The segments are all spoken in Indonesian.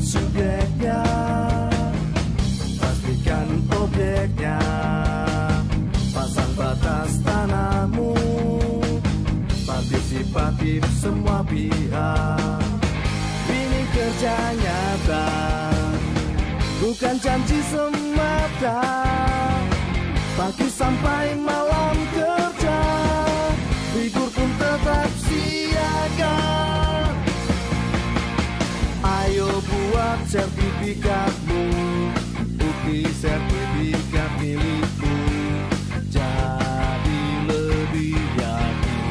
subjeknya, pastikan objeknya, pasang batas tanahmu, partisipatif semua pihak. Ini kerja nyata, bukan janji semata, pagi sampai malam kerja, libur pun tetap siaga. Ayo buat sertifikatmu, bukti sertifikat milikmu, jadi lebih yakin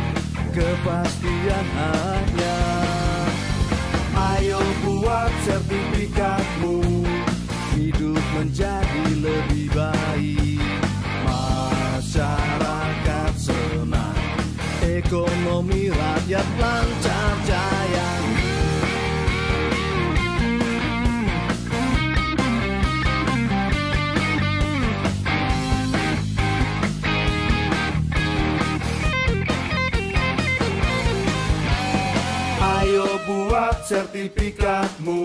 kepastian haknya. Ayo buat sertifikatmu, hidup menjadi lebih baik, masyarakat senang, ekonomi rakyat lancar jaya. Ayo buat sertifikatmu,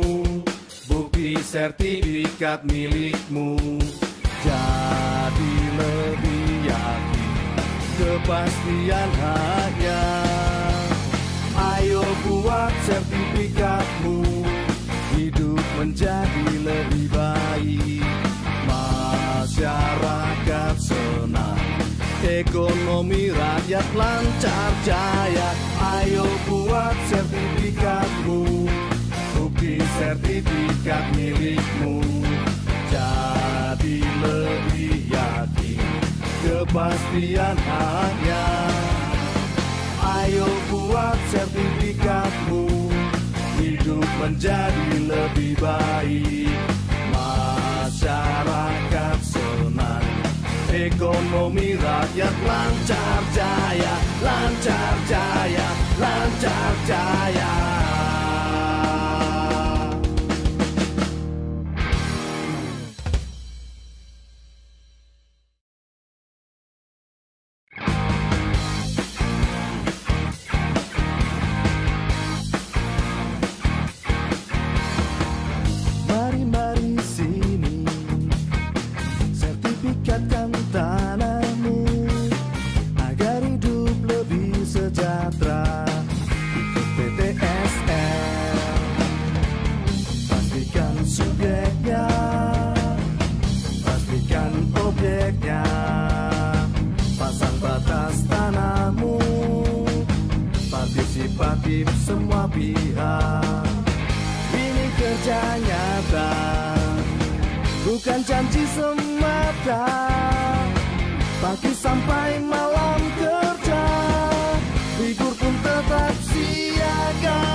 bukti sertifikat milikmu, jadi lebih yakin kepastian haknya. Ayo buat sertifikatmu, hidup menjadi lebih baik, masyarakat senang, ekonomi rakyat lancar jaya. Ayo buat sertifikatmu, bukti sertifikat milikmu, jadi lebih yakin kepastian haknya. Ayo buat sertifikatmu, hidup menjadi lebih baik, masyarakat senang, ekonomi rakyat lancar jaya, lancar jaya, lancar jaya. Mari-mari sini, sertifikatkan tanahmu, agar hidup lebih sejahtera. Ikut PTSL, pastikan subjeknya, pastikan objeknya, pasang batas tanahmu, partisipatif semua pihak. Ini kerja nyata, bukan janji semata, pagi sampai malam kerja, libur pun tetap siaga.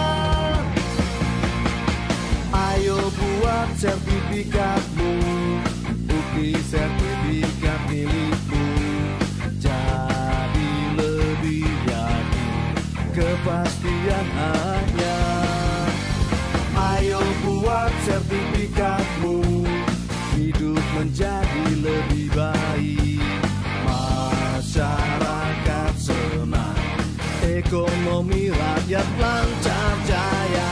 Ayo buat sertifikatmu, bukti sertifikat milikmu, jadi lebih yakin kepastian haknya. Ayo buat sertifikatmu, hidup menjadi lebih baik, masyarakat senang, ekonomi rakyat lancar jaya.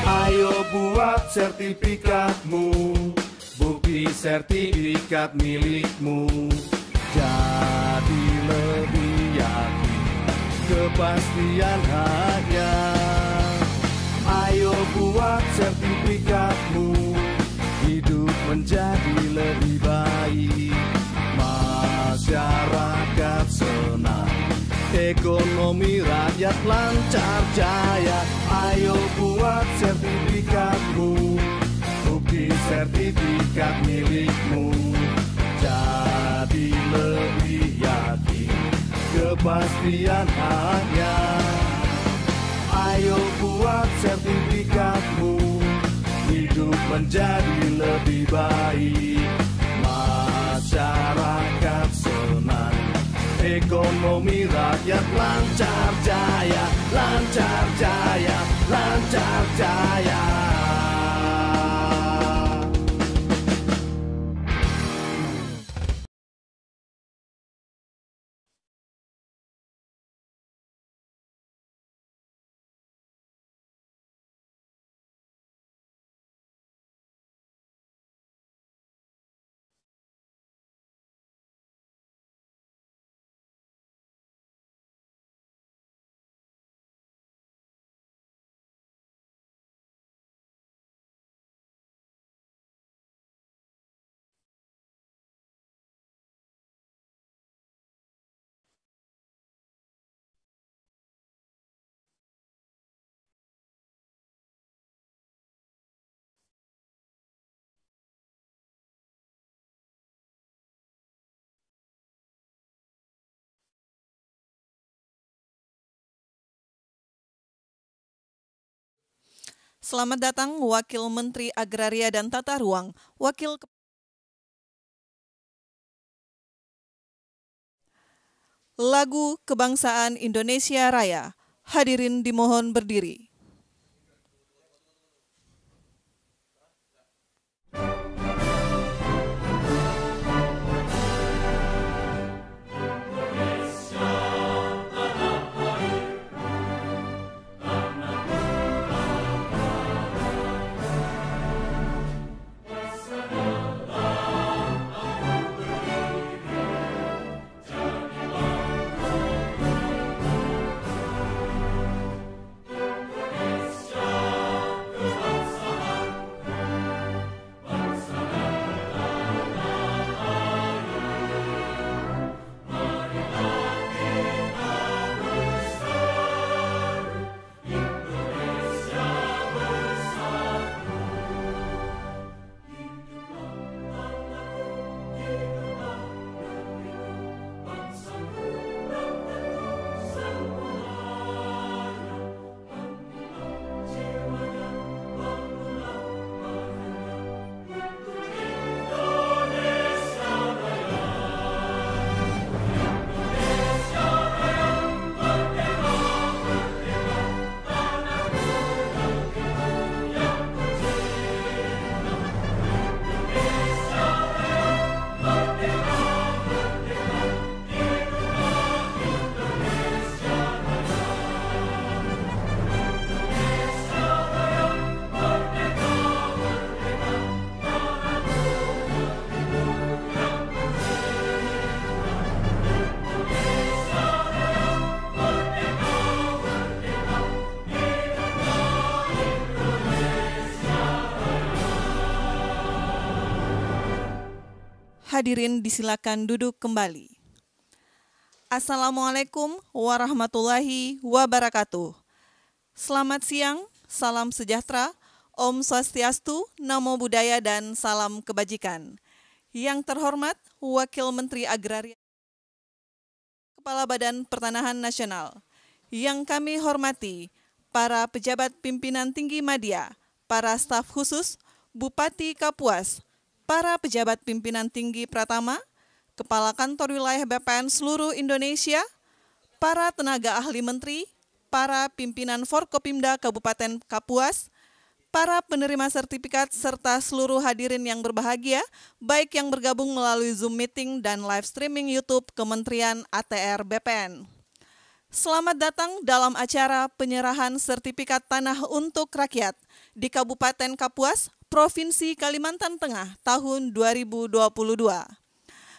Ayo buat sertifikatmu, bukti sertifikat milikmu, jadi lebih yakin kepastian haknya. Ayo buat sertifikatmu, hidup menjadi lebih baik, masyarakat senang, ekonomi rakyat lancar jaya. Ayo buat sertifikatmu, bukti sertifikat milikmu, jadi lebih yakin kepastian haknya. Ayo buat sertifikatmu, hidup menjadi lebih baik, masyarakat senang, ekonomi rakyat lancar jaya, lancar jaya, lancar jaya. Selamat datang Wakil Menteri Agraria dan Tata Ruang, Lagu Kebangsaan Indonesia Raya. Hadirin dimohon berdiri. Hadirin disilakan duduk kembali. Assalamualaikum warahmatullahi wabarakatuh. Selamat siang, salam sejahtera, Om Swastiastu, Namo Buddhaya, dan salam kebajikan. Yang terhormat Wakil Menteri Agraria, Kepala Badan Pertanahan Nasional. Yang kami hormati para pejabat pimpinan tinggi media, para staf khusus, Bupati Kapuas, para pejabat pimpinan tinggi Pratama, Kepala Kantor Wilayah BPN seluruh Indonesia, para tenaga ahli menteri, para pimpinan Forkopimda Kabupaten Kapuas, para penerima sertifikat, serta seluruh hadirin yang berbahagia, baik yang bergabung melalui Zoom Meeting dan live streaming YouTube Kementerian ATR BPN. Selamat datang dalam acara penyerahan sertifikat tanah untuk rakyat di Kabupaten Kapuas, Provinsi Kalimantan Tengah tahun 2022.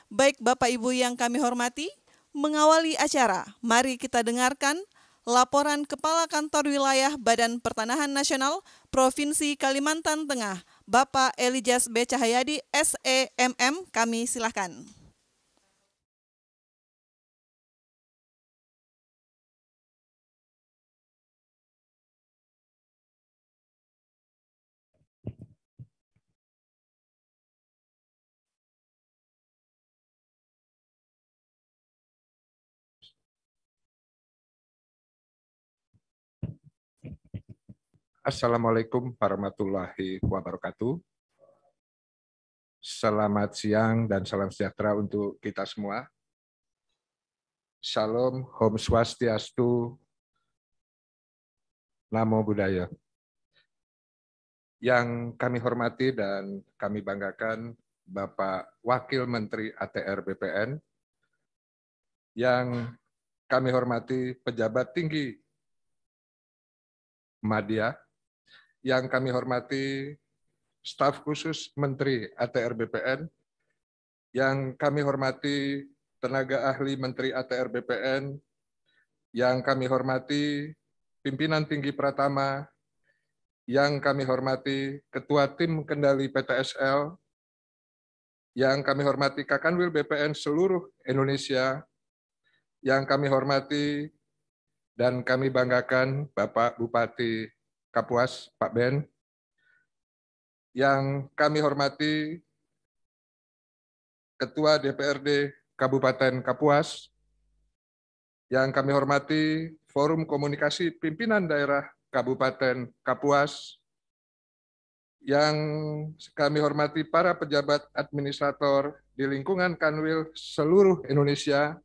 Baik Bapak Ibu yang kami hormati, mengawali acara, mari kita dengarkan laporan Kepala Kantor Wilayah Badan Pertanahan Nasional Provinsi Kalimantan Tengah, Bapak Elijaz B. Cahyadi, SEMM, kami silahkan. Assalamualaikum warahmatullahi wabarakatuh. Selamat siang dan salam sejahtera untuk kita semua. Salam, Om Swastiastu, Namo Buddhaya. Yang kami hormati dan kami banggakan Bapak Wakil Menteri ATR BPN, yang kami hormati pejabat tinggi media, yang kami hormati staf khusus Menteri ATR BPN, yang kami hormati tenaga ahli Menteri ATR BPN, yang kami hormati pimpinan tinggi Pratama, yang kami hormati Ketua Tim Kendali PTSL, yang kami hormati Kakanwil BPN seluruh Indonesia, yang kami hormati dan kami banggakan Bapak Bupati Kapuas, Pak Ben, yang kami hormati Ketua DPRD Kabupaten Kapuas, yang kami hormati Forum Komunikasi Pimpinan Daerah Kabupaten Kapuas, yang kami hormati para pejabat administrator di lingkungan Kanwil seluruh Indonesia,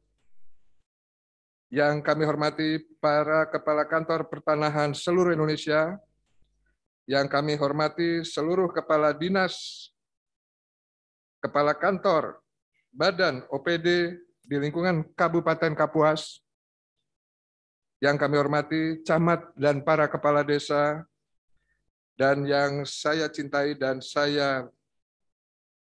yang kami hormati para kepala kantor pertanahan seluruh Indonesia, yang kami hormati seluruh kepala dinas, kepala kantor, badan OPD di lingkungan Kabupaten Kapuas, yang kami hormati camat dan para kepala desa, dan yang saya cintai dan saya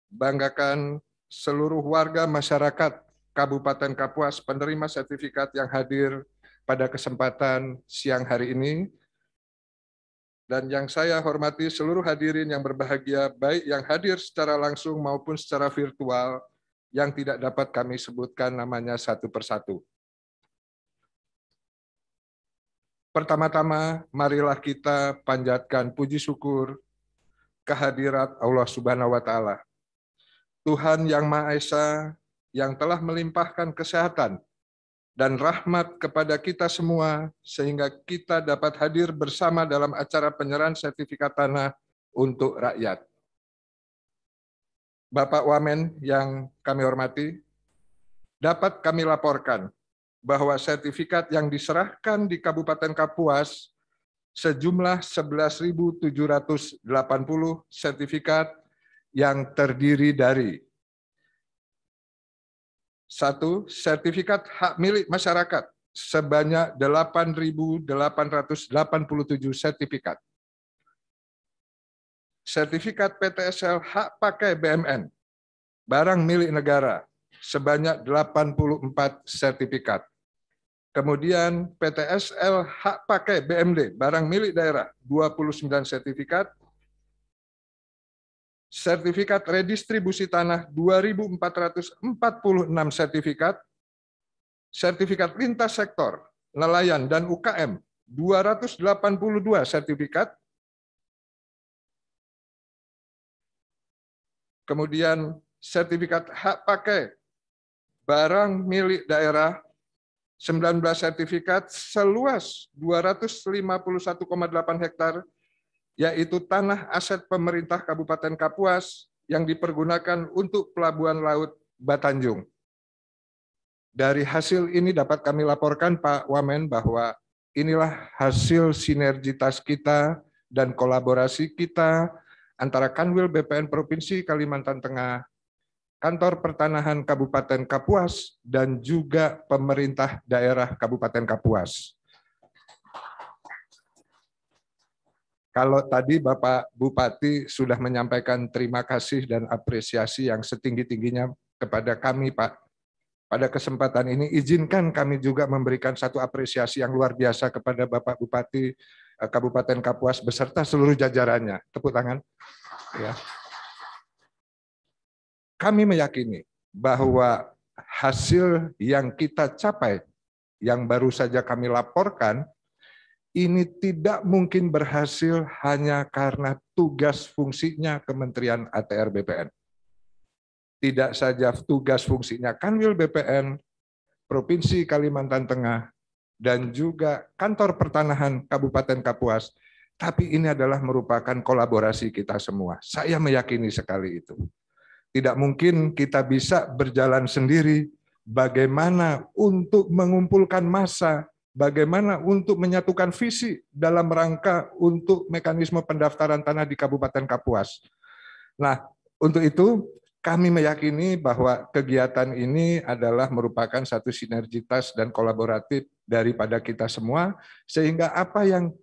banggakan seluruh warga masyarakat Kabupaten Kapuas penerima sertifikat yang hadir pada kesempatan siang hari ini, dan yang saya hormati seluruh hadirin yang berbahagia, baik yang hadir secara langsung maupun secara virtual, yang tidak dapat kami sebutkan namanya satu persatu. Pertama-tama, marilah kita panjatkan puji syukur kehadirat Allah Subhanahu wa Ta'ala, Tuhan yang Maha Esa, yang telah melimpahkan kesehatan dan rahmat kepada kita semua, sehingga kita dapat hadir bersama dalam acara penyerahan sertifikat tanah untuk rakyat. Bapak Wamen yang kami hormati, dapat kami laporkan bahwa sertifikat yang diserahkan di Kabupaten Kapuas sejumlah 11.780 sertifikat yang terdiri dari 1. Sertifikat hak milik masyarakat sebanyak 8.887 sertifikat. Sertifikat PTSL hak pakai BMN, barang milik negara, sebanyak 84 sertifikat. Kemudian PTSL hak pakai BMD, barang milik daerah, 29 sertifikat. Sertifikat redistribusi tanah 2.446 sertifikat. Sertifikat lintas sektor, nelayan dan UKM 282 sertifikat. Kemudian sertifikat hak pakai barang milik daerah 19 sertifikat seluas 251,8 hektar, yaitu tanah aset pemerintah Kabupaten Kapuas yang dipergunakan untuk Pelabuhan Laut Batanjung. Dari hasil ini dapat kami laporkan, Pak Wamen, bahwa inilah hasil sinergitas kita dan kolaborasi kita antara Kanwil BPN Provinsi Kalimantan Tengah, Kantor Pertanahan Kabupaten Kapuas, dan juga pemerintah daerah Kabupaten Kapuas. Kalau tadi Bapak Bupati sudah menyampaikan terima kasih dan apresiasi yang setinggi-tingginya kepada kami, Pak. Pada kesempatan ini, izinkan kami juga memberikan satu apresiasi yang luar biasa kepada Bapak Bupati Kabupaten Kapuas beserta seluruh jajarannya. Tepuk tangan. Ya. Kami meyakini bahwa hasil yang kita capai, yang baru saja kami laporkan, ini tidak mungkin berhasil hanya karena tugas fungsinya Kementerian ATR BPN. Tidak saja tugas fungsinya Kanwil BPN, Provinsi Kalimantan Tengah, dan juga Kantor Pertanahan Kabupaten Kapuas, tapi ini adalah merupakan kolaborasi kita semua. Saya meyakini sekali itu. Tidak mungkin kita bisa berjalan sendiri, bagaimana untuk mengumpulkan massa, bagaimana untuk menyatukan visi dalam rangka untuk mekanisme pendaftaran tanah di Kabupaten Kapuas. Nah, untuk itu kami meyakini bahwa kegiatan ini adalah merupakan satu sinergitas dan kolaboratif daripada kita semua, sehingga apa yang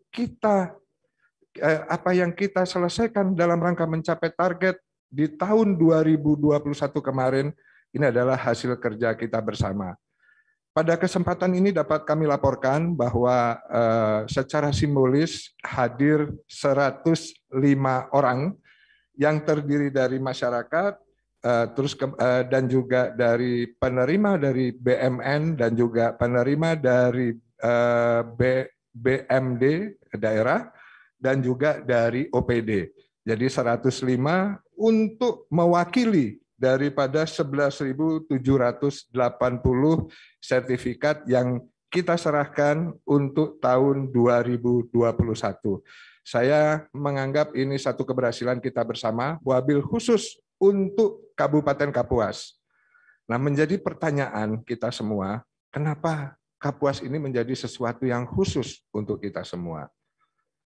kita selesaikan dalam rangka mencapai target di tahun 2021 kemarin, ini adalah hasil kerja kita bersama. Pada kesempatan ini dapat kami laporkan bahwa secara simbolis hadir 105 orang yang terdiri dari masyarakat, dan juga dari penerima dari BMN dan juga penerima dari BMD daerah dan juga dari OPD. Jadi 105 untuk mewakili daripada 11.780 sertifikat yang kita serahkan untuk tahun 2021. Saya menganggap ini satu keberhasilan kita bersama, wabil khusus untuk Kabupaten Kapuas. Nah, menjadi pertanyaan kita semua, kenapa Kapuas ini menjadi sesuatu yang khusus untuk kita semua?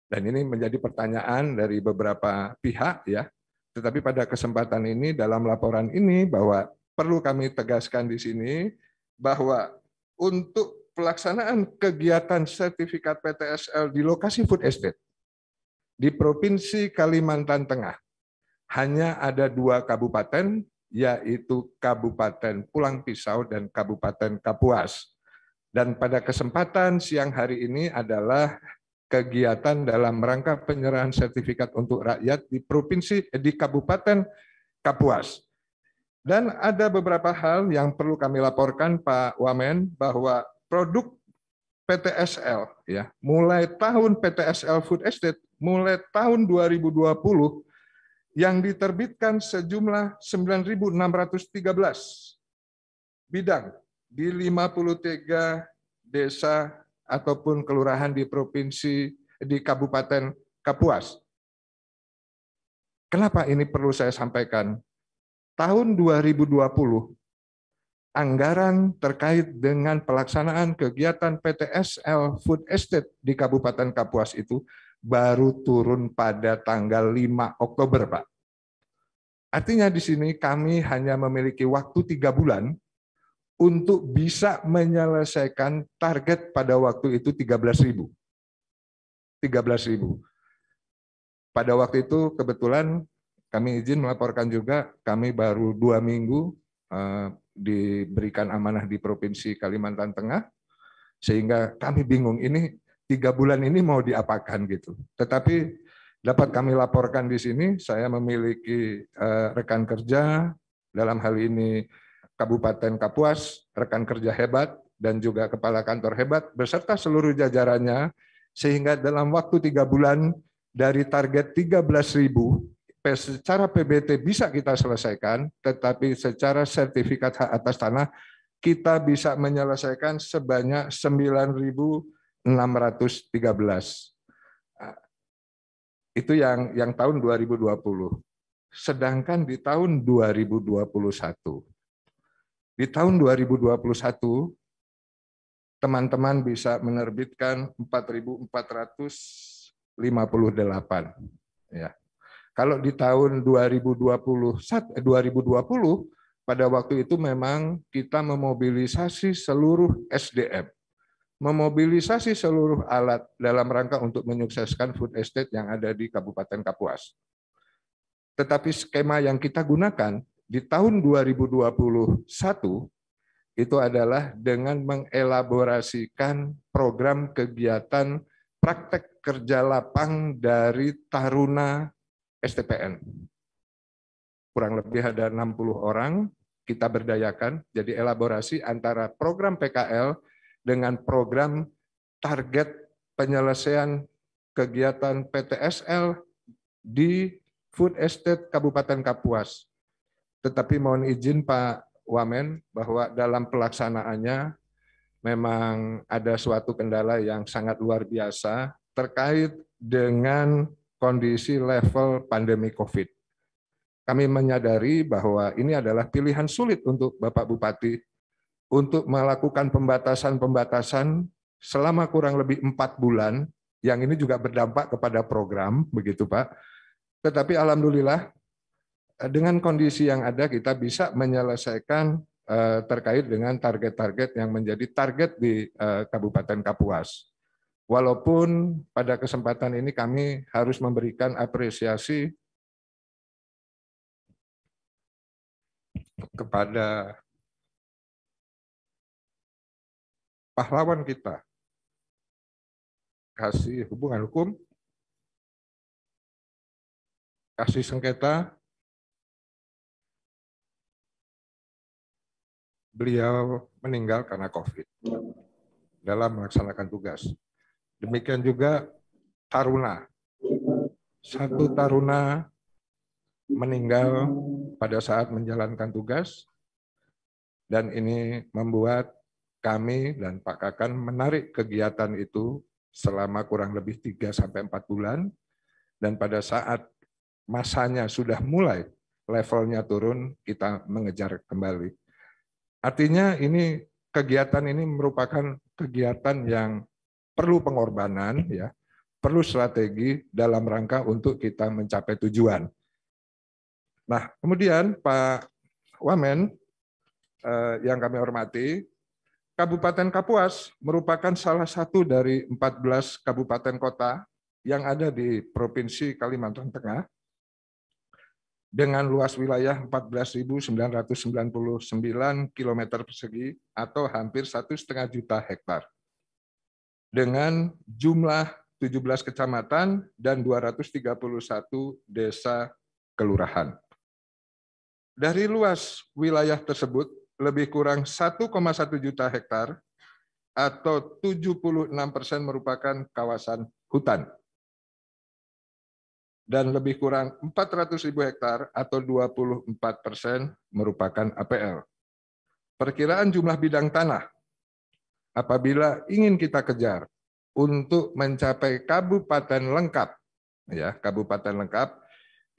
Dan ini menjadi pertanyaan dari beberapa pihak ya. Tetapi pada kesempatan ini dalam laporan ini bahwa perlu kami tegaskan di sini bahwa untuk pelaksanaan kegiatan sertifikat PTSL di lokasi food estate di Provinsi Kalimantan Tengah hanya ada 2 kabupaten, yaitu Kabupaten Pulang Pisau dan Kabupaten Kapuas. Dan pada kesempatan siang hari ini adalah kegiatan dalam rangka penyerahan sertifikat untuk rakyat di Kabupaten Kapuas. Dan ada beberapa hal yang perlu kami laporkan Pak Wamen, bahwa produk PTSL ya, mulai tahun PTSL Food Estate mulai tahun 2020 yang diterbitkan sejumlah 9.613 bidang di 53 desa ataupun kelurahan di Kabupaten Kapuas. Kenapa ini perlu saya sampaikan? Tahun 2020, anggaran terkait dengan pelaksanaan kegiatan PTSL Food Estate di Kabupaten Kapuas itu baru turun pada tanggal 5 Oktober, Pak. Artinya di sini kami hanya memiliki waktu 3 bulan untuk bisa menyelesaikan target pada waktu itu 13.000. 13.000. Pada waktu itu kebetulan kami izin melaporkan juga, kami baru 2 minggu diberikan amanah di Provinsi Kalimantan Tengah, sehingga kami bingung ini 3 bulan ini mau diapakan gitu. Tetapi dapat kami laporkan di sini, saya memiliki rekan kerja, dalam hal ini Kabupaten Kapuas, rekan kerja hebat, dan juga kepala kantor hebat, beserta seluruh jajarannya, sehingga dalam waktu 3 bulan dari target 13.000, secara PBT bisa kita selesaikan, tetapi secara sertifikat hak atas tanah, kita bisa menyelesaikan sebanyak 9.613. Itu yang tahun 2020. Sedangkan di tahun 2021, di tahun 2021, teman-teman bisa menerbitkan 4.458. Ya. Kalau di tahun 2020, pada waktu itu memang kita memobilisasi seluruh SDM, memobilisasi seluruh alat dalam rangka untuk menyukseskan food estate yang ada di Kabupaten Kapuas. Tetapi skema yang kita gunakan di tahun 2021 itu adalah dengan mengelaborasikan program kegiatan praktek kerja lapang dari Taruna STPN. Kurang lebih ada 60 orang kita berdayakan, jadi elaborasi antara program PKL dengan program target penyelesaian kegiatan PTSL di Food Estate Kabupaten Kapuas. Tetapi mohon izin Pak Wamen bahwa dalam pelaksanaannya memang ada suatu kendala yang sangat luar biasa terkait dengan kondisi level pandemi COVID. Kami menyadari bahwa ini adalah pilihan sulit untuk Bapak Bupati untuk melakukan pembatasan-pembatasan selama kurang lebih 4 bulan, yang ini juga berdampak kepada program, begitu Pak. Tetapi alhamdulillah dengan kondisi yang ada kita bisa menyelesaikan terkait dengan target-target yang menjadi target di Kabupaten Kapuas. Walaupun pada kesempatan ini kami harus memberikan apresiasi kepada pahlawan kita, kasih hubungan hukum, kasih sengketa, beliau meninggal karena COVID dalam melaksanakan tugas. Demikian juga Taruna. 1 Taruna meninggal pada saat menjalankan tugas, dan ini membuat kami dan Pak Kakan menarik kegiatan itu selama kurang lebih 3-4 bulan, dan pada saat masanya sudah mulai levelnya turun, kita mengejar kembali. Artinya ini kegiatan ini merupakan kegiatan yang perlu pengorbanan, ya, perlu strategi dalam rangka untuk kita mencapai tujuan. Nah, kemudian Pak Wamen, yang kami hormati, Kabupaten Kapuas merupakan salah satu dari 14 kabupaten kota yang ada di Provinsi Kalimantan Tengah dengan luas wilayah 14.999 km persegi atau hampir 1,5 juta hektar. Dengan jumlah 17 kecamatan dan 231 desa kelurahan. Dari luas wilayah tersebut, lebih kurang 1,1 juta hektar atau 76% merupakan kawasan hutan. Dan lebih kurang 400.000 hektar atau 24% merupakan APL. Perkiraan jumlah bidang tanah apabila ingin kita kejar untuk mencapai kabupaten lengkap, ya, kabupaten lengkap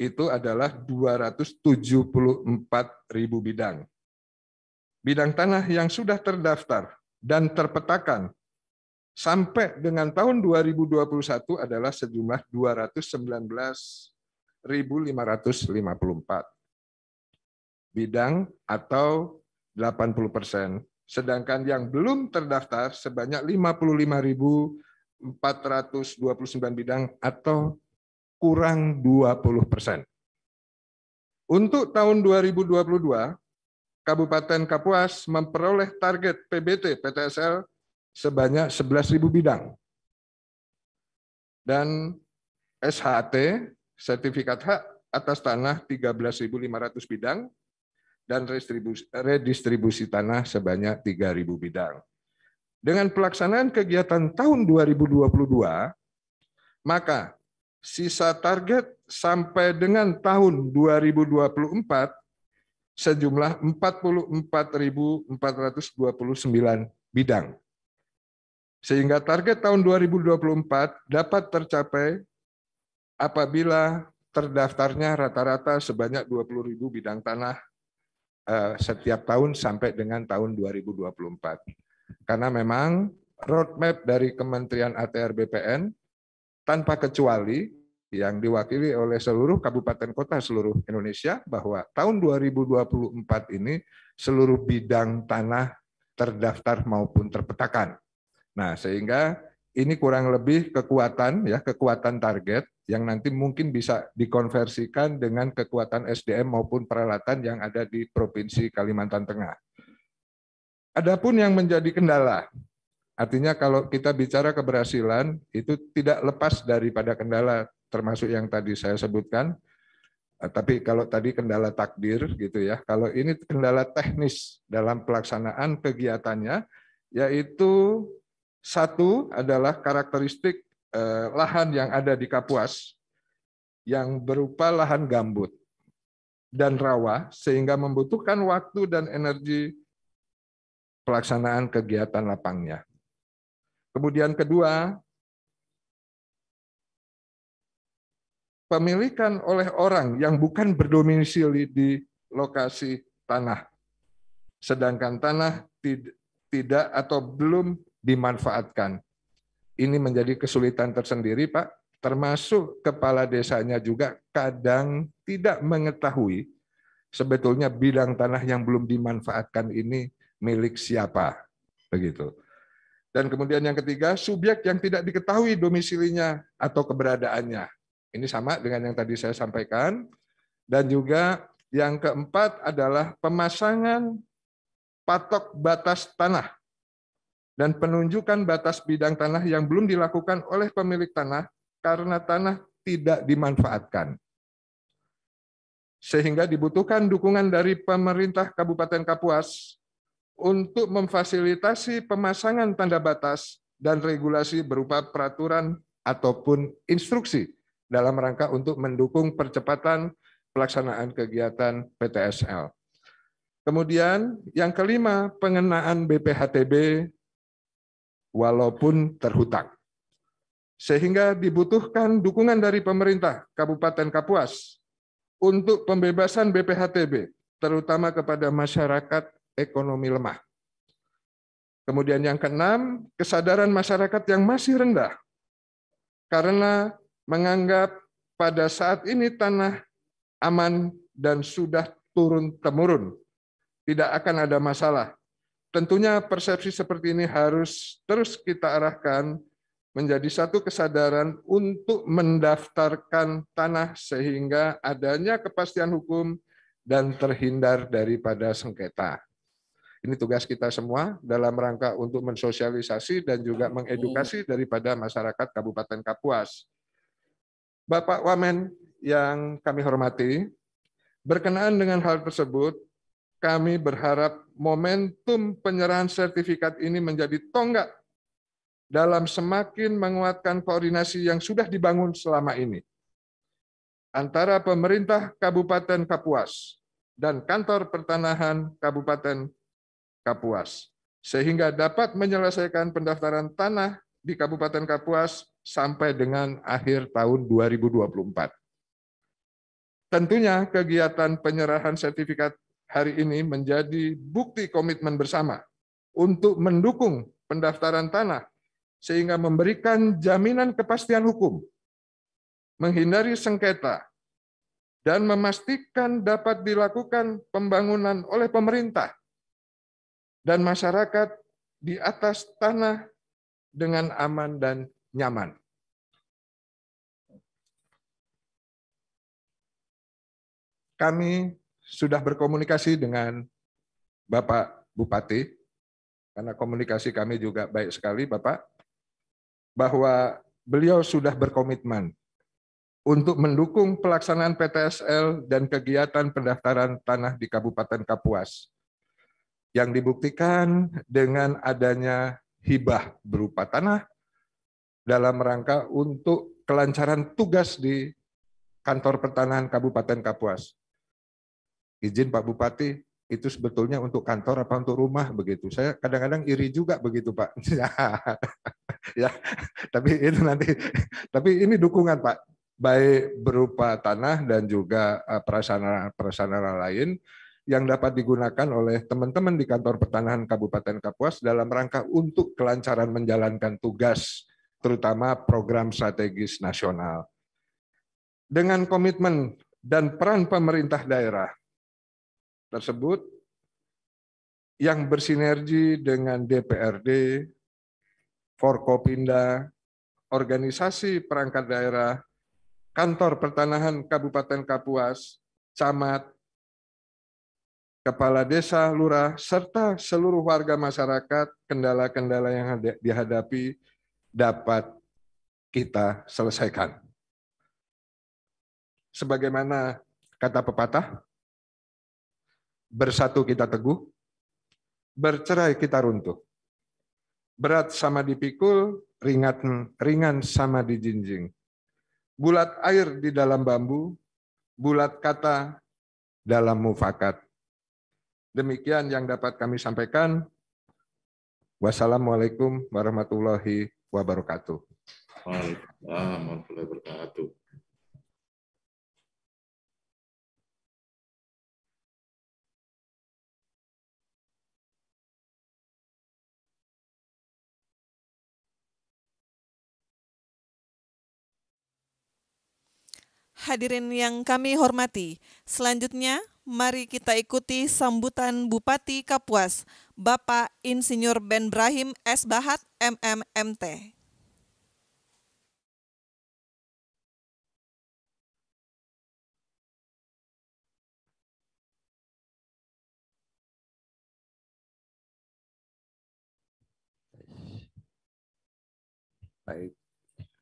itu adalah 274.000 bidang. Bidang tanah yang sudah terdaftar dan terpetakan sampai dengan tahun 2021 adalah sejumlah 219.554 bidang atau 80%. Sedangkan yang belum terdaftar sebanyak 55.429 bidang atau kurang 20%. Untuk tahun 2022, Kabupaten Kapuas memperoleh target PBT PTSL sebanyak 11.000 bidang. Dan SHT, sertifikat hak atas tanah 13.500 bidang, dan redistribusi tanah sebanyak 3.000 bidang. Dengan pelaksanaan kegiatan tahun 2022, maka sisa target sampai dengan tahun 2024 sejumlah 44.429 bidang. Sehingga target tahun 2024 dapat tercapai apabila terdaftarnya rata-rata sebanyak 20.000 bidang tanah setiap tahun sampai dengan tahun 2024. Karena memang roadmap dari Kementerian ATR BPN tanpa kecuali yang diwakili oleh seluruh kabupaten kota seluruh Indonesia bahwa tahun 2024 ini seluruh bidang tanah terdaftar maupun terpetakan. Nah, sehingga ini kurang lebih kekuatan target yang nanti mungkin bisa dikonversikan dengan kekuatan SDM maupun peralatan yang ada di Provinsi Kalimantan Tengah. Adapun yang menjadi kendala, artinya kalau kita bicara keberhasilan itu tidak lepas daripada kendala termasuk yang tadi saya sebutkan. Tapi kalau tadi kendala takdir gitu ya, kalau ini kendala teknis dalam pelaksanaan kegiatannya, yaitu satu adalah karakteristik lahan yang ada di Kapuas yang berupa lahan gambut dan rawa sehingga membutuhkan waktu dan energi pelaksanaan kegiatan lapangnya. Kemudian kedua, pemilikan oleh orang yang bukan berdomisili di lokasi tanah, sedangkan tanah tidak atau belum dimanfaatkan. Ini menjadi kesulitan tersendiri, Pak, termasuk kepala desanya juga kadang tidak mengetahui sebetulnya bidang tanah yang belum dimanfaatkan ini milik siapa, begitu. Dan kemudian yang ketiga, subjek yang tidak diketahui domisilinya atau keberadaannya. Ini sama dengan yang tadi saya sampaikan. Dan juga yang keempat adalah pemasangan patok batas tanah dan penunjukan batas bidang tanah yang belum dilakukan oleh pemilik tanah karena tanah tidak dimanfaatkan. Sehingga dibutuhkan dukungan dari pemerintah Kabupaten Kapuas untuk memfasilitasi pemasangan tanda batas dan regulasi berupa peraturan ataupun instruksi dalam rangka untuk mendukung percepatan pelaksanaan kegiatan PTSL. Kemudian yang kelima, pengenaan BPHTB walaupun terhutang. sehingga dibutuhkan dukungan dari pemerintah Kabupaten Kapuas untuk pembebasan BPHTB, terutama kepada masyarakat ekonomi lemah. Kemudian yang keenam, kesadaran masyarakat yang masih rendah karena menganggap pada saat ini tanah aman dan sudah turun-temurun, tidak akan ada masalah. Tentunya persepsi seperti ini harus terus kita arahkan menjadi satu kesadaran untuk mendaftarkan tanah sehingga adanya kepastian hukum dan terhindar daripada sengketa. Ini tugas kita semua dalam rangka untuk mensosialisasi dan juga mengedukasi daripada masyarakat Kabupaten Kapuas. Bapak Wamen yang kami hormati, berkenaan dengan hal tersebut, kami berharap momentum penyerahan sertifikat ini menjadi tonggak dalam semakin menguatkan koordinasi yang sudah dibangun selama ini antara pemerintah Kabupaten Kapuas dan Kantor Pertanahan Kabupaten Kapuas, sehingga dapat menyelesaikan pendaftaran tanah di Kabupaten Kapuas sampai dengan akhir tahun 2024. Tentunya kegiatan penyerahan sertifikat hari ini menjadi bukti komitmen bersama untuk mendukung pendaftaran tanah sehingga memberikan jaminan kepastian hukum, menghindari sengketa, dan memastikan dapat dilakukan pembangunan oleh pemerintah dan masyarakat di atas tanah dengan aman dan nyaman. Kami sudah berkomunikasi dengan Bapak Bupati, karena komunikasi kami juga baik sekali, Bapak, bahwa beliau sudah berkomitmen untuk mendukung pelaksanaan PTSL dan kegiatan pendaftaran tanah di Kabupaten Kapuas, yang dibuktikan dengan adanya hibah berupa tanah dalam rangka untuk kelancaran tugas di Kantor Pertanahan Kabupaten Kapuas. Izin Pak Bupati, itu sebetulnya untuk kantor apa untuk rumah begitu? Saya kadang-kadang iri juga begitu Pak. Ya, tapi itu nanti. Tapi ini dukungan Pak, baik berupa tanah dan juga prasarana lain yang dapat digunakan oleh teman-teman di Kantor Pertanahan Kabupaten Kapuas dalam rangka untuk kelancaran menjalankan tugas, terutama program strategis nasional. Dengan komitmen dan peran pemerintah daerah tersebut yang bersinergi dengan DPRD, Forkopimda, organisasi perangkat daerah, Kantor Pertanahan Kabupaten Kapuas, camat, kepala desa, lurah, serta seluruh warga masyarakat, kendala-kendala yang dihadapi dapat kita selesaikan. Sebagaimana kata pepatah, bersatu kita teguh, bercerai kita runtuh. Berat sama dipikul, ringan sama dijinjing. Bulat air di dalam bambu, bulat kata dalam mufakat. Demikian yang dapat kami sampaikan. Wassalamualaikum warahmatullahi wabarakatuh. Waalaikumsalam warahmatullahi wabarakatuh. Hadirin yang kami hormati, selanjutnya mari kita ikuti sambutan Bupati Kapuas, Bapak Insinyur Ben Brahim S. Bahat, MMMT. Baik.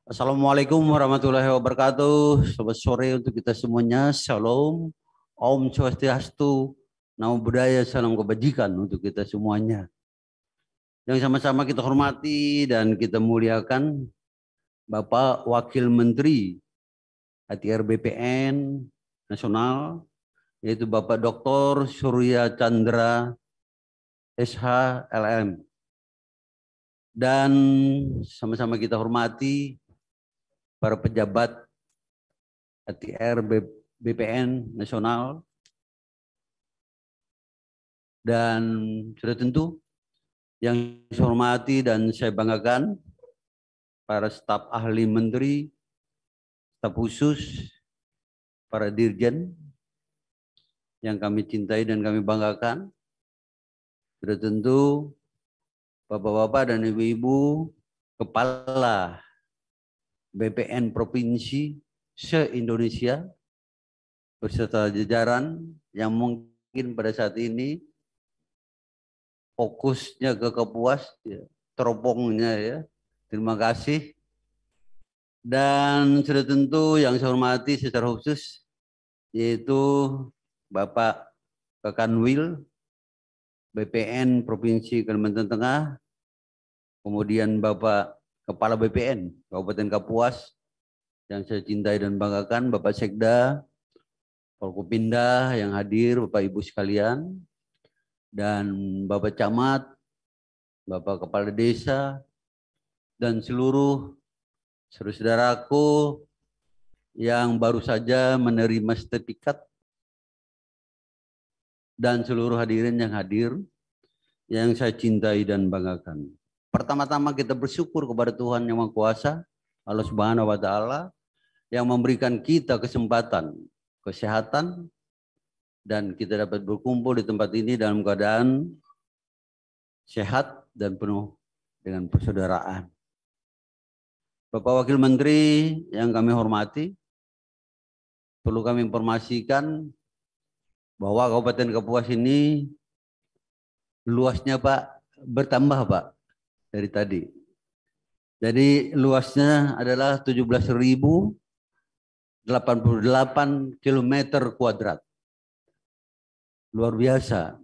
Assalamualaikum warahmatullahi wabarakatuh. Selamat sore untuk kita semuanya. Shalom, Om Swastiastu, Namo Buddhaya, salam kebajikan untuk kita semuanya. Yang sama-sama kita hormati dan kita muliakan Bapak Wakil Menteri ATR BPN Nasional, yaitu Bapak Dr. Surya Chandra SH LM. Dan sama-sama kita hormati para pejabat ATR BPN nasional, dan sudah tentu yang saya hormati dan saya banggakan para staf ahli menteri, staf khusus, para dirjen yang kami cintai dan kami banggakan. Sudah tentu Bapak-bapak dan Ibu-ibu kepala BPN provinsi se-Indonesia beserta jajaran yang mungkin pada saat ini fokusnya ke Kapuas, ya, teropongnya ya. Terima kasih. Dan sudah tentu yang saya hormati secara khusus yaitu Bapak Kakanwil BPN Provinsi Kalimantan Tengah, kemudian Bapak Kepala BPN Kabupaten Kapuas yang saya cintai dan banggakan, Bapak Sekda, Forkopimda yang hadir, Bapak Ibu sekalian, dan Bapak Camat, Bapak Kepala Desa, dan seluruh saudara-saudaraku yang baru saja menerima sertifikat, dan seluruh hadirin yang hadir yang saya cintai dan banggakan. Pertama-tama kita bersyukur kepada Tuhan Yang Maha Kuasa, Allah Subhanahu wa Ta'ala, yang memberikan kita kesempatan, kesehatan, dan kita dapat berkumpul di tempat ini dalam keadaan sehat dan penuh dengan persaudaraan. Bapak Wakil Menteri yang kami hormati, perlu kami informasikan bahwa Kabupaten Kapuas ini luasnya Pak bertambah Pak dari tadi. Jadi luasnya adalah 17.088 km kuadrat. Luar biasa.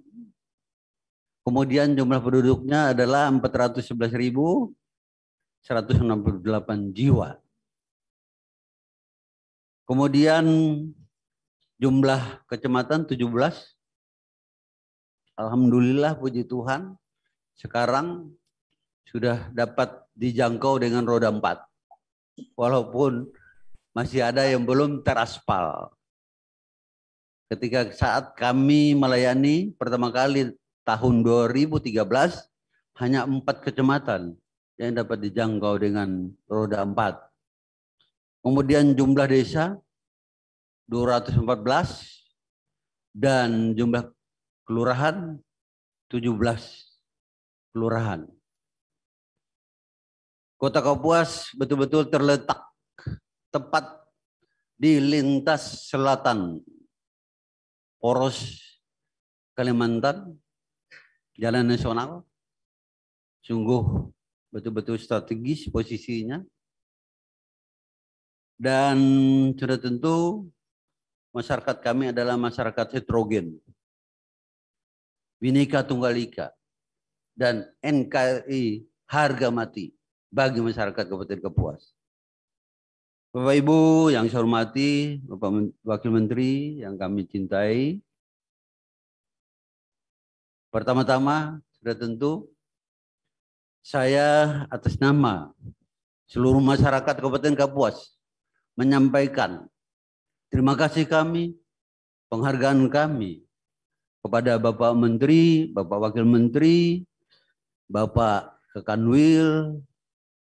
Kemudian jumlah penduduknya adalah 411.168 jiwa. Kemudian jumlah kecamatan 17. Alhamdulillah puji Tuhan sekarang sudah dapat dijangkau dengan roda 4. Walaupun masih ada yang belum teraspal. Ketika saat kami melayani pertama kali tahun 2013 hanya 4 kecamatan yang dapat dijangkau dengan roda 4. Kemudian jumlah desa 214 dan jumlah kelurahan 17 kelurahan. Kota Kapuas betul-betul terletak tepat di lintas selatan poros Kalimantan, jalan nasional. Sungguh betul-betul strategis posisinya. Dan sudah tentu masyarakat kami adalah masyarakat heterogen, Bhinneka Tunggal Ika, dan NKRI harga mati bagi masyarakat Kabupaten Kapuas. Bapak Ibu yang saya hormati, Bapak Wakil Menteri yang kami cintai, pertama-tama sudah tentu saya atas nama seluruh masyarakat Kabupaten Kapuas menyampaikan terima kasih kami, penghargaan kami kepada Bapak Menteri, Bapak Wakil Menteri, Bapak Kakanwil,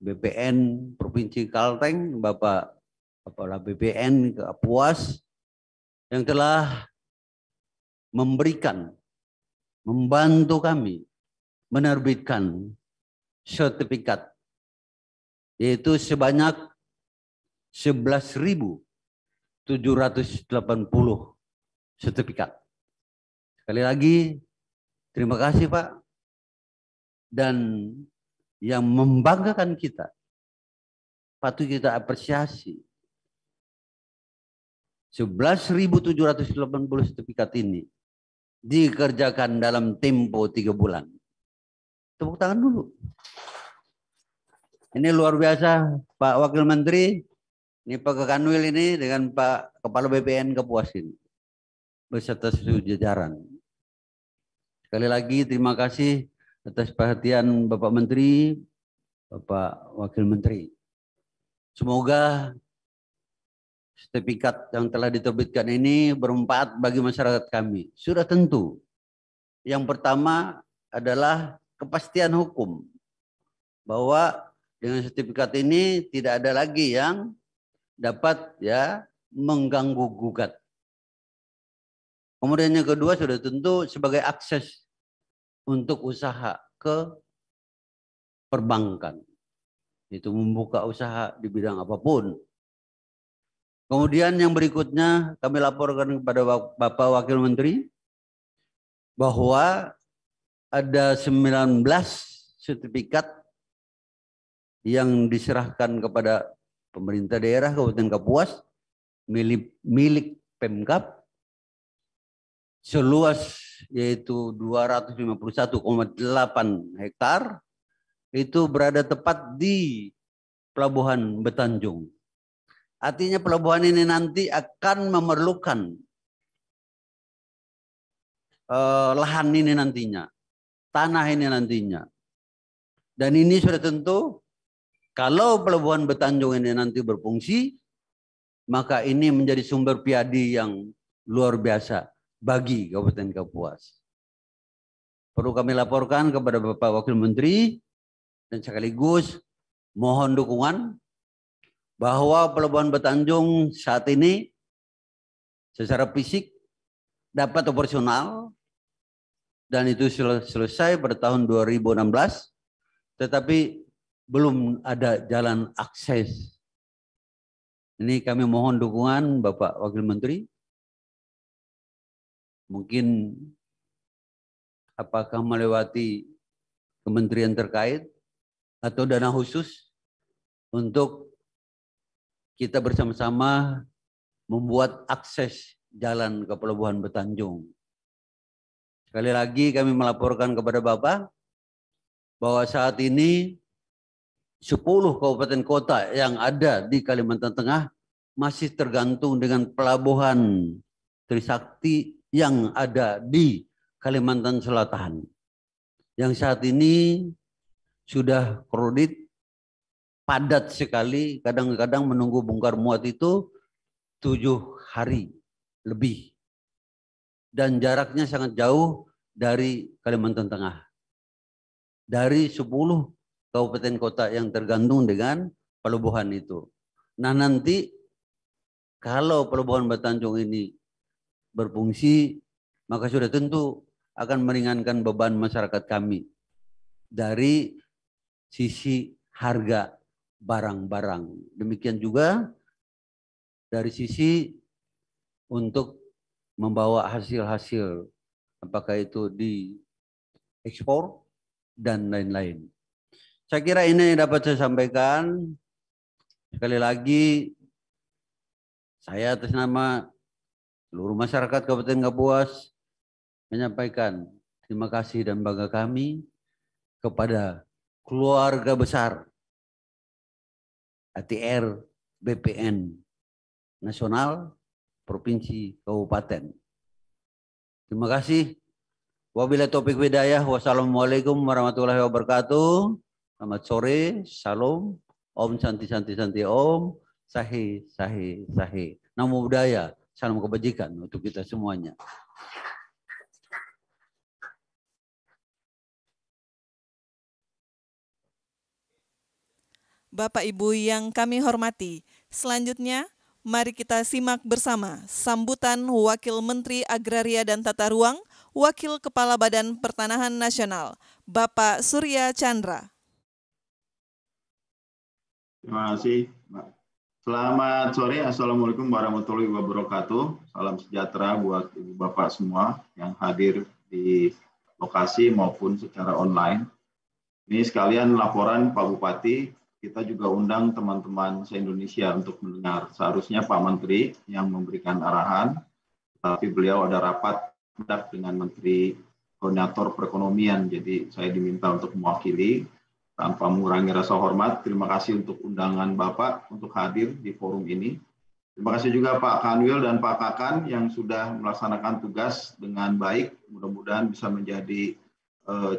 BPN Provinsi Kalteng, Bapak Kepala BPN Kapuas yang telah memberikan, membantu kami menerbitkan sertifikat, yaitu sebanyak 11.780 sertifikat. Sekali lagi, terima kasih Pak. Dan yang membanggakan kita, patut kita apresiasi. 11.780 sertifikat ini dikerjakan dalam tempo 3 bulan. Tepuk tangan dulu. Ini luar biasa Pak Wakil Menteri, ini Pak Kakanwil ini dengan Pak Kepala BPN Kapuas ini beserta seluruh jajaran. Sekali lagi terima kasih atas perhatian Bapak Menteri, Bapak Wakil Menteri. Semoga sertifikat yang telah diterbitkan ini bermanfaat bagi masyarakat kami. Sudah tentu. Yang pertama adalah kepastian hukum. Bahwa dengan sertifikat ini tidak ada lagi yang dapat mengganggu gugat. Kemudian yang kedua sudah tentu sebagai akses untuk usaha ke perbankan. Itu membuka usaha di bidang apapun. Kemudian yang berikutnya kami laporkan kepada Bapak Wakil Menteri bahwa ada 19 sertifikat yang diserahkan kepada pemerintah daerah Kabupaten Kapuas milik Pemkab seluas yaitu 251,8 hektar itu berada tepat di Pelabuhan Betanjung. Artinya pelabuhan ini nanti akan memerlukan lahan ini nantinya, tanah ini nantinya. Dan ini sudah tentu kalau Pelabuhan Betanjung ini nanti berfungsi, maka ini menjadi sumber piadi yang luar biasa bagi Kabupaten Kapuas. Perlu kami laporkan kepada Bapak Wakil Menteri dan sekaligus mohon dukungan bahwa Pelabuhan Betanjung saat ini secara fisik dapat operasional dan itu selesai pada tahun 2016, tetapi belum ada jalan akses. Ini kami mohon dukungan Bapak Wakil Menteri. Mungkin apakah melewati kementerian terkait atau dana khusus untuk kita bersama-sama membuat akses jalan ke Pelabuhan Betanjung. Sekali lagi kami melaporkan kepada Bapak bahwa saat ini 10 kabupaten kota yang ada di Kalimantan Tengah masih tergantung dengan pelabuhan Trisakti yang ada di Kalimantan Selatan. Yang saat ini sudah kredit padat sekali, kadang-kadang menunggu bongkar muat itu 7 hari lebih. Dan jaraknya sangat jauh dari Kalimantan Tengah. Dari 10 kabupaten kota yang tergantung dengan pelabuhan itu. Nah nanti kalau Pelabuhan Betanjung ini berfungsi, maka sudah tentu akan meringankan beban masyarakat kami dari sisi harga barang-barang. Demikian juga dari sisi untuk membawa hasil-hasil, apakah itu di ekspor dan lain-lain. Saya kira ini yang dapat saya sampaikan. Sekali lagi, saya atas nama seluruh masyarakat Kabupaten Kapuas menyampaikan terima kasih dan bangga kami kepada keluarga besar ATR BPN Nasional Provinsi Kabupaten. Terima kasih. Wabillahi taufiq hidayah. Wassalamualaikum warahmatullahi wabarakatuh. Selamat sore, salam, om santi santi santi om, sahi sahi sahi. Namo Buddhaya, salam kebajikan untuk kita semuanya. Bapak Ibu yang kami hormati, selanjutnya mari kita simak bersama sambutan Wakil Menteri Agraria dan Tata Ruang, Wakil Kepala Badan Pertanahan Nasional, Bapak Surya Chandra. Terima kasih, Mbak. Selamat sore, Assalamualaikum warahmatullahi wabarakatuh. Salam sejahtera buat Ibu Bapak semua yang hadir di lokasi maupun secara online. Ini sekalian laporan Pak Bupati, kita juga undang teman-teman se-Indonesia untuk mendengar. Seharusnya Pak Menteri yang memberikan arahan, tapi beliau ada rapat dengan Menteri Koordinator Perekonomian, jadi saya diminta untuk mewakili. Tanpa mengurangi rasa hormat, terima kasih untuk undangan Bapak untuk hadir di forum ini. Terima kasih juga Pak Kanwil dan Pak Kakan yang sudah melaksanakan tugas dengan baik. Mudah-mudahan bisa menjadi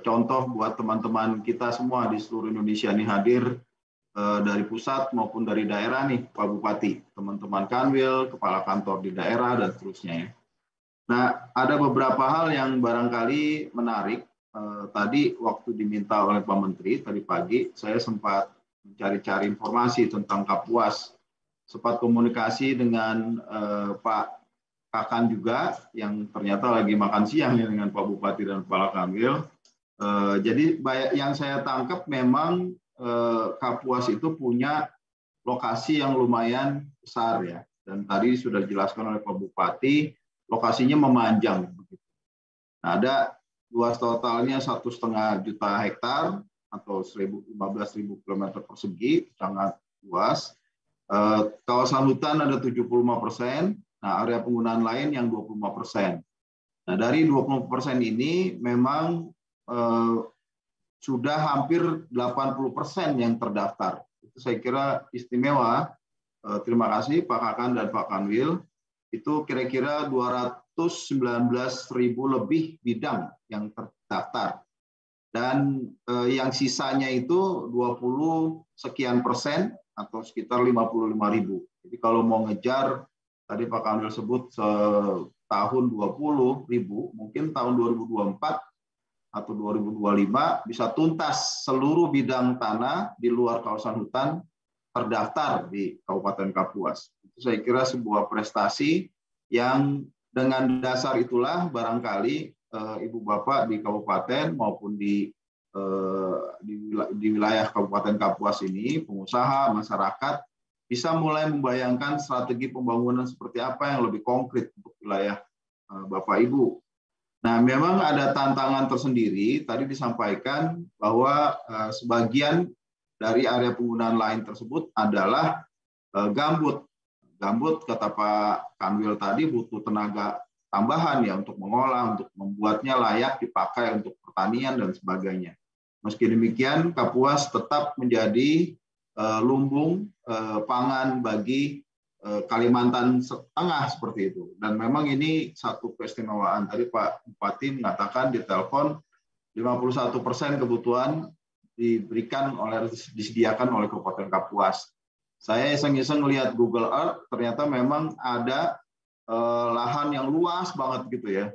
contoh buat teman-teman kita semua di seluruh Indonesia ini hadir dari pusat maupun dari daerah nih Pak Bupati, teman-teman Kanwil, kepala kantor di daerah dan seterusnya ya. Nah, ada beberapa hal yang barangkali menarik. Tadi waktu diminta oleh Pak Menteri tadi pagi, saya sempat mencari-cari informasi tentang Kapuas, sempat komunikasi dengan Pak Kakan juga yang ternyata lagi makan siang ya dengan Pak Bupati dan Kepala Kanwil. Jadi yang saya tangkap memang Kapuas itu punya lokasi yang lumayan besar ya, dan tadi sudah dijelaskan oleh Pak Bupati, lokasinya memanjang. Nah, ada luas totalnya 1,5 juta hektar atau 15.000 km persegi, sangat luas. Kawasan hutan ada 75%, nah area penggunaan lain yang 25%. Nah, dari 20% ini memang sudah hampir 80% yang terdaftar. Itu saya kira istimewa. Terima kasih Pak Kakan dan Pak Kanwil. Itu kira-kira 219.000 lebih bidang yang terdaftar. Dan yang sisanya itu 20 sekian persen atau sekitar 55.000. Jadi kalau mau ngejar, tadi Pak Kanwil sebut setahun 20.000, mungkin tahun 2024 atau 2025 bisa tuntas seluruh bidang tanah di luar kawasan hutan terdaftar di Kabupaten Kapuas. Itu saya kira sebuah prestasi yang dengan dasar itulah barangkali Ibu Bapak di kabupaten maupun di wilayah Kabupaten Kapuas ini, pengusaha, masyarakat bisa mulai membayangkan strategi pembangunan seperti apa yang lebih konkret untuk wilayah Bapak Ibu. Nah, memang ada tantangan tersendiri. Tadi disampaikan bahwa sebagian dari area penggunaan lain tersebut adalah gambut. Gambut, kata Pak Kanwil tadi, butuh tenaga tambahan ya untuk mengolah, untuk membuatnya layak dipakai untuk pertanian dan sebagainya. Meski demikian, Kapuas tetap menjadi lumbung pangan bagi Kalimantan Tengah seperti itu. Dan memang ini satu keistimewaan. Tadi Pak Bupati mengatakan di telepon 51% kebutuhan disediakan oleh Kabupaten Kapuas. Saya iseng-iseng lihat Google Earth, ternyata memang ada lahan yang luas banget gitu ya.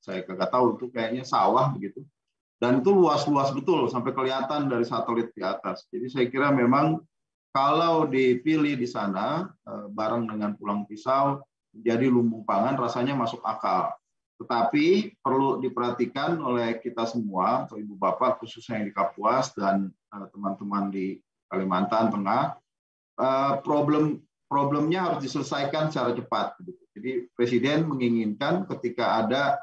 Saya kagak tahu itu kayaknya sawah begitu. Dan itu luas-luas betul sampai kelihatan dari satelit di atas. Jadi saya kira memang kalau dipilih di sana, bareng dengan pulang pisau, menjadi lumbung pangan rasanya masuk akal. Tetapi perlu diperhatikan oleh kita semua, atau Ibu Bapak khususnya yang di Kapuas dan teman-teman di Kalimantan Tengah, problemnya harus diselesaikan secara cepat. Jadi Presiden menginginkan ketika ada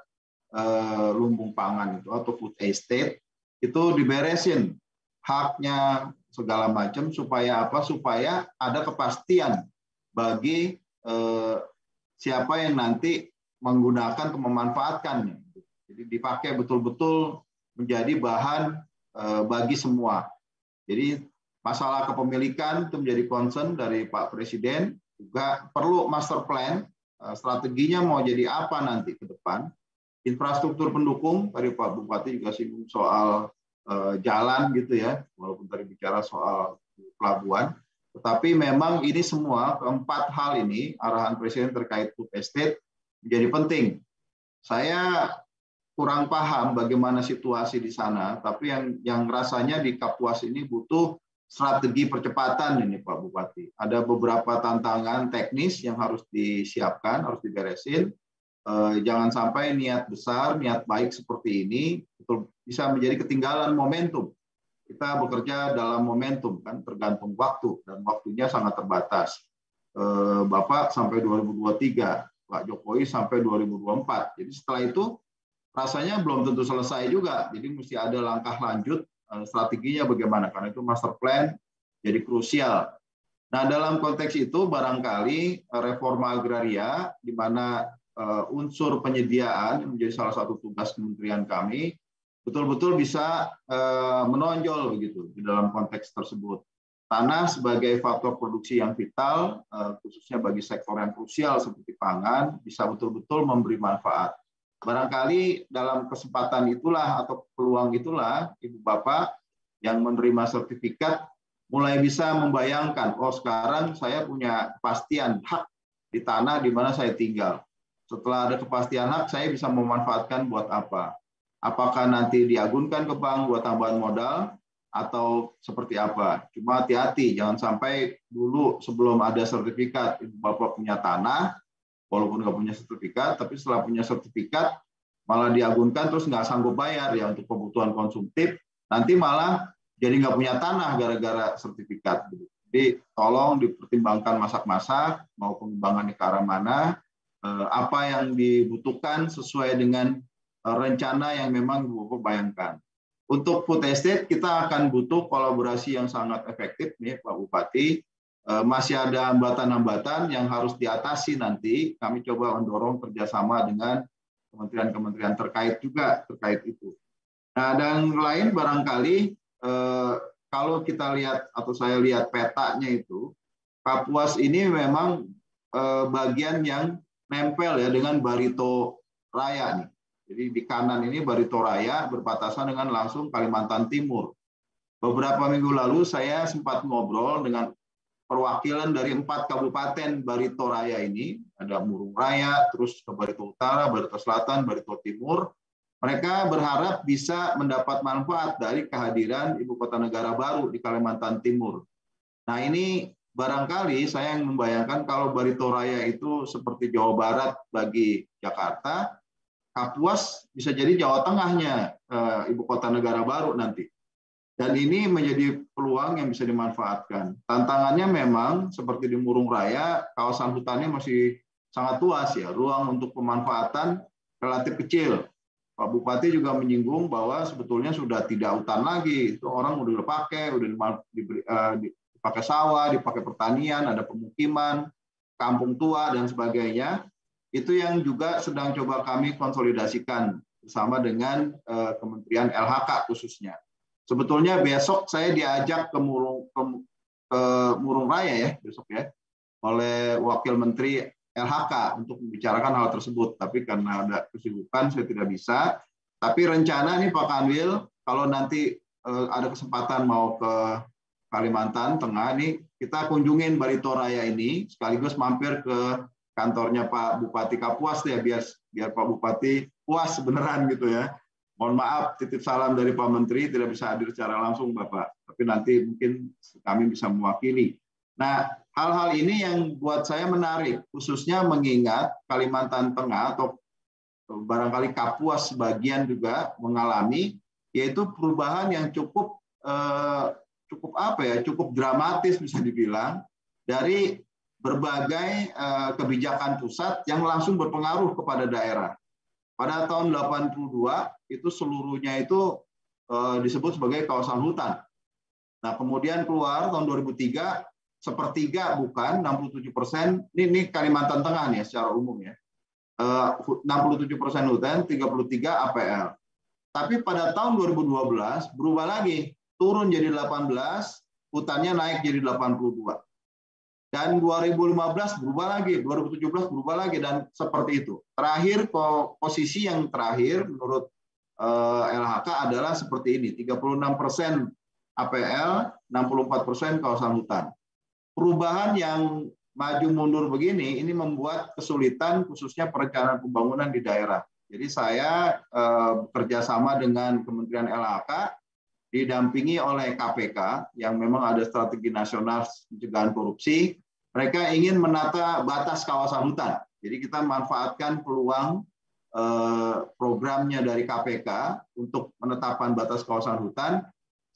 lumbung pangan itu atau food estate, itu diberesin haknya segala macam supaya apa? Supaya ada kepastian bagi siapa yang nanti menggunakan atau memanfaatkannya. Jadi dipakai betul-betul menjadi bahan bagi semua. Jadi masalah kepemilikan itu menjadi concern dari Pak Presiden. Juga perlu master plan, strateginya mau jadi apa nanti ke depan. Infrastruktur pendukung, tadi Pak Bupati juga singgung soal jalan gitu ya, walaupun tadi bicara soal pelabuhan, tetapi memang ini semua keempat hal ini arahan Presiden terkait food estate menjadi penting. Saya kurang paham bagaimana situasi di sana, tapi yang rasanya di Kapuas ini butuh strategi percepatan ini Pak Bupati. Ada beberapa tantangan teknis yang harus disiapkan, harus diberesin. Jangan sampai niat besar, niat baik seperti ini betul bisa menjadi ketinggalan momentum. Kita bekerja dalam momentum kan, tergantung waktu dan waktunya sangat terbatas. Bapak sampai 2023, Pak Jokowi sampai 2024. Jadi setelah itu rasanya belum tentu selesai juga. Jadi mesti ada langkah lanjut, strateginya bagaimana, karena itu master plan jadi krusial. Nah, dalam konteks itu barangkali reforma agraria di mana unsur penyediaan yang menjadi salah satu tugas kementerian kami betul-betul bisa menonjol begitu di dalam konteks tersebut. Tanah sebagai faktor produksi yang vital, khususnya bagi sektor yang krusial seperti pangan, bisa betul-betul memberi manfaat. Barangkali dalam kesempatan itulah atau peluang itulah Ibu Bapak yang menerima sertifikat mulai bisa membayangkan, oh sekarang saya punya kepastian hak di tanah di mana saya tinggal. Setelah ada kepastian hak, saya bisa memanfaatkan buat apa? Apakah nanti diagunkan ke bank buat tambahan modal atau seperti apa? Cuma hati-hati, jangan sampai dulu sebelum ada sertifikat, Ibu Bapak punya tanah, walaupun nggak punya sertifikat, tapi setelah punya sertifikat malah diagunkan terus nggak sanggup bayar ya untuk kebutuhan konsumtif, nanti malah jadi nggak punya tanah gara-gara sertifikat. Jadi tolong dipertimbangkan masak-masak, mau pengembangannya ke arah mana, apa yang dibutuhkan sesuai dengan rencana yang memang Bapak bayangkan. Untuk food estate kita akan butuh kolaborasi yang sangat efektif nih Pak Bupati. Masih ada hambatan-hambatan yang harus diatasi nanti. Kami coba mendorong kerjasama dengan kementerian-kementerian terkait juga terkait itu. Nah, dan lain barangkali kalau kita lihat atau saya lihat petanya itu, Kapuas ini memang bagian yang nempel ya dengan Barito Raya nih. Jadi di kanan ini Barito Raya berbatasan dengan langsung Kalimantan Timur. Beberapa minggu lalu saya sempat ngobrol dengan perwakilan dari 4 kabupaten Barito Raya ini, ada Murung Raya, terus ke Barito Utara, Barito Selatan, Barito Timur. Mereka berharap bisa mendapat manfaat dari kehadiran Ibu Kota Negara baru di Kalimantan Timur. Nah ini barangkali saya yang membayangkan kalau Barito Raya itu seperti Jawa Barat bagi Jakarta, Kapuas bisa jadi Jawa Tengahnya Ibu Kota Negara baru nanti. Dan ini menjadi peluang yang bisa dimanfaatkan. Tantangannya memang seperti di Murung Raya, kawasan hutannya masih sangat luas ya, ruang untuk pemanfaatan relatif kecil. Pak Bupati juga menyinggung bahwa sebetulnya sudah tidak hutan lagi, itu orang udah pakai, udah dipakai sawah, dipakai pertanian, ada pemukiman, kampung tua dan sebagainya. Itu yang juga sedang coba kami konsolidasikan bersama dengan Kementerian LHK khususnya. Sebetulnya besok saya diajak ke Murung Raya ya besok ya oleh Wakil Menteri LHK untuk membicarakan hal tersebut. Tapi karena ada kesibukan saya tidak bisa. Tapi rencana nih Pak Kanwil, kalau nanti ada kesempatan mau ke Kalimantan Tengah nih, kita kunjungin Barito Raya ini sekaligus mampir ke kantornya Pak Bupati Kapuas ya biar Pak Bupati puas beneran gitu ya. Mohon maaf, titip salam dari Pak Menteri, tidak bisa hadir secara langsung Bapak. Tapi nanti mungkin kami bisa mewakili. Nah, hal-hal ini yang buat saya menarik, khususnya mengingat Kalimantan Tengah atau barangkali Kapuas sebagian juga mengalami, yaitu perubahan yang cukup dramatis bisa dibilang dari berbagai kebijakan pusat yang langsung berpengaruh kepada daerah. Pada tahun 82 itu seluruhnya itu disebut sebagai kawasan hutan. Nah, kemudian keluar tahun 2003 sepertiga bukan 67%. Ini Kalimantan Tengah nih secara umum ya. 67% hutan, 33 APL. Tapi pada tahun 2012 berubah lagi, turun jadi 18, hutannya naik jadi 82. Dan 2015 berubah lagi, 2017 berubah lagi, dan seperti itu. Terakhir, posisi yang terakhir menurut LHK adalah seperti ini, 36% APL, 64% kawasan hutan. Perubahan yang maju mundur begini, ini membuat kesulitan khususnya perencanaan pembangunan di daerah. Jadi saya bekerja sama dengan Kementerian LHK, didampingi oleh KPK yang memang ada strategi nasional pencegahan korupsi. Mereka ingin menata batas kawasan hutan. Jadi kita manfaatkan peluang programnya dari KPK untuk penetapan batas kawasan hutan,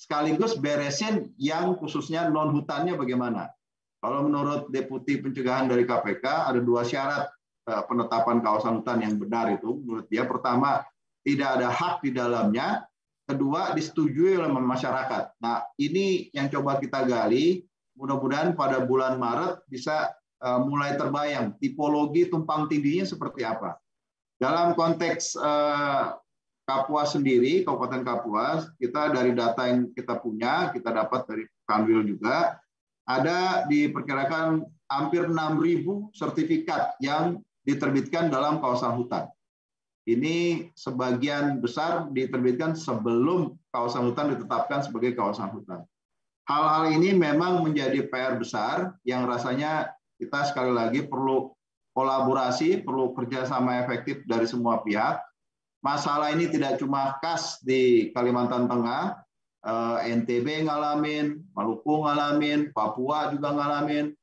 sekaligus beresin yang khususnya non hutannya bagaimana. Kalau menurut Deputi Pencegahan dari KPK ada 2 syarat penetapan kawasan hutan yang benar itu. Menurut dia, pertama tidak ada hak di dalamnya. Kedua, disetujui oleh masyarakat. Nah, ini yang coba kita gali. Mudah-mudahan pada bulan Maret bisa mulai terbayang tipologi tumpang tindihnya seperti apa. Dalam konteks Kapuas sendiri, Kabupaten Kapuas, kita dari data yang kita punya, kita dapat dari Kanwil juga, ada diperkirakan hampir 6.000 sertifikat yang diterbitkan dalam kawasan hutan. Ini sebagian besar diterbitkan sebelum kawasan hutan ditetapkan sebagai kawasan hutan. hal-hal ini memang menjadi PR besar yang rasanya kita sekali lagi perlu kolaborasi, perlu kerjasama efektif dari semua pihak. Masalah ini tidak cuma khas di Kalimantan Tengah, NTB ngalamin, Maluku ngalamin, Papua juga ngalamin,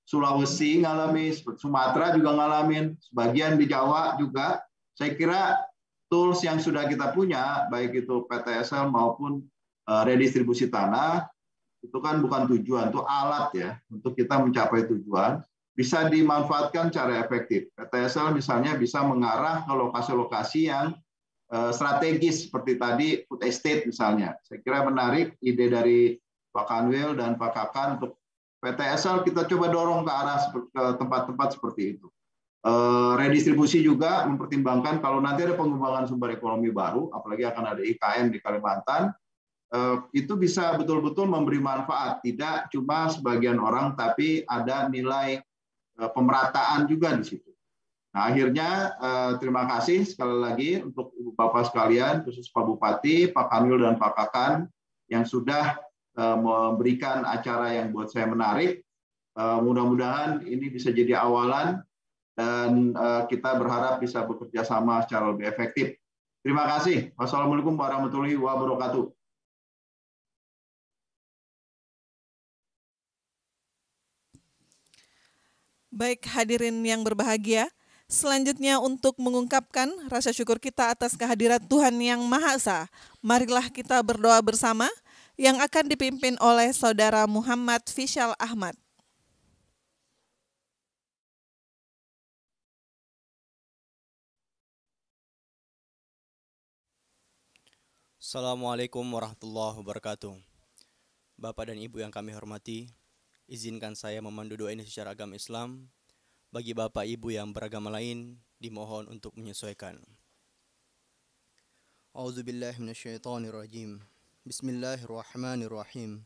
Sulawesi ngalamin, Sumatera juga ngalamin, sebagian di Jawa juga. Saya kira tools yang sudah kita punya, baik itu PTSL maupun redistribusi tanah, itu kan bukan tujuan, itu alat ya untuk kita mencapai tujuan, bisa dimanfaatkan secara efektif. PTSL misalnya bisa mengarah ke lokasi-lokasi yang strategis seperti tadi food estate misalnya. Saya kira menarik ide dari Pak Kanwil dan Pak Kakan untuk PTSL kita coba dorong ke arah ke tempat-tempat seperti itu. Redistribusi juga mempertimbangkan kalau nanti ada pengembangan sumber ekonomi baru, apalagi akan ada IKN di Kalimantan, itu bisa betul-betul memberi manfaat, tidak cuma sebagian orang, tapi ada nilai pemerataan juga di situ. Nah, akhirnya terima kasih sekali lagi untuk Ibu Bapak sekalian, khusus Pak Bupati, Pak Kanwil dan Pak Kakan yang sudah memberikan acara yang buat saya menarik. Mudah-mudahan ini bisa jadi awalan dan kita berharap bisa bekerja sama secara lebih efektif. Terima kasih. Wassalamualaikum warahmatullahi wabarakatuh. Baik hadirin yang berbahagia, selanjutnya untuk mengungkapkan rasa syukur kita atas kehadirat Tuhan Yang Maha Esa, marilah kita berdoa bersama yang akan dipimpin oleh Saudara Muhammad Fishal Ahmad. Assalamualaikum warahmatullahi wabarakatuh. Bapak dan Ibu yang kami hormati, izinkan saya memandu doa ini secara agama Islam. Bagi Bapak Ibu yang beragama lain, dimohon untuk menyesuaikan. A'udzubillahi minasyaitonirrajim. Bismillahirrahmanirrahim.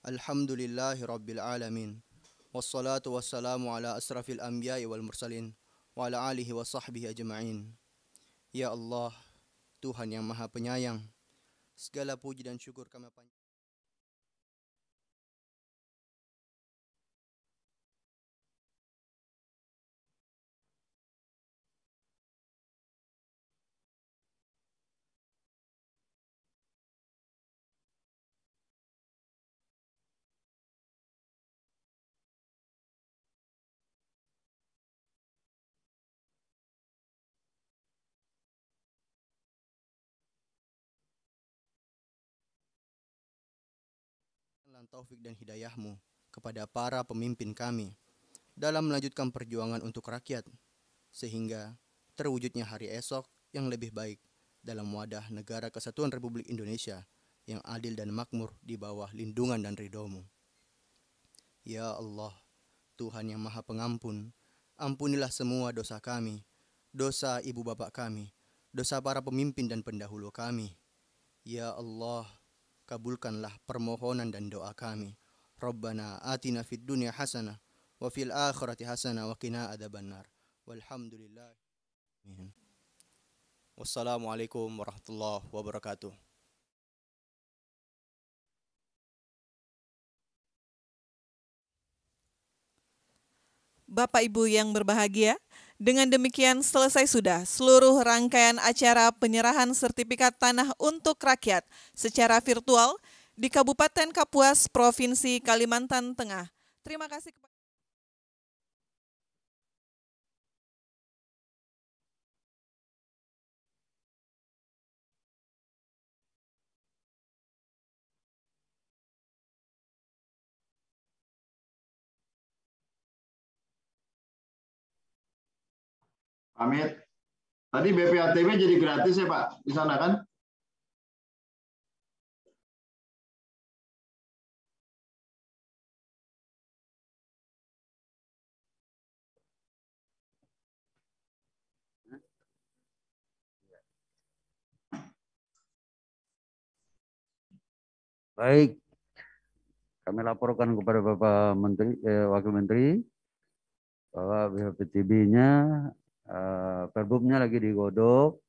Alhamdulillahirabbil alamin. Wassalatu wassalamu ala asrafil anbiya'i wal mursalin wa ala alihi wa sahbihi ajma'in. Ya Allah, Tuhan yang Maha Penyayang, segala puji dan syukur kami panjatkan. Taufik dan hidayah-Mu kepada para pemimpin kami dalam melanjutkan perjuangan untuk rakyat, sehingga terwujudnya hari esok yang lebih baik dalam wadah negara kesatuan Republik Indonesia yang adil dan makmur di bawah lindungan dan ridho-Mu. Ya Allah, Tuhan yang Maha Pengampun, ampunilah semua dosa kami, dosa ibu bapak kami, dosa para pemimpin dan pendahulu kami. Ya Allah, kabulkanlah permohonan dan doa kami. Rabbana atina fid dunya hasanah wa fil akhirati hasanah wa qina adzabannar. Walhamdulillah. Amin. Wassalamualaikum warahmatullahi wabarakatuh. Bapak Ibu yang berbahagia, dengan demikian selesai sudah seluruh rangkaian acara penyerahan sertifikat tanah untuk rakyat secara virtual di Kabupaten Kapuas, Provinsi Kalimantan Tengah. Terima kasih kepada Pamit. Tadi BPATB jadi gratis ya Pak di sana kan? Baik, kami laporkan kepada Bapak Menteri, Wakil Menteri bahwa BPTB-nya, perbumnya lagi digodok,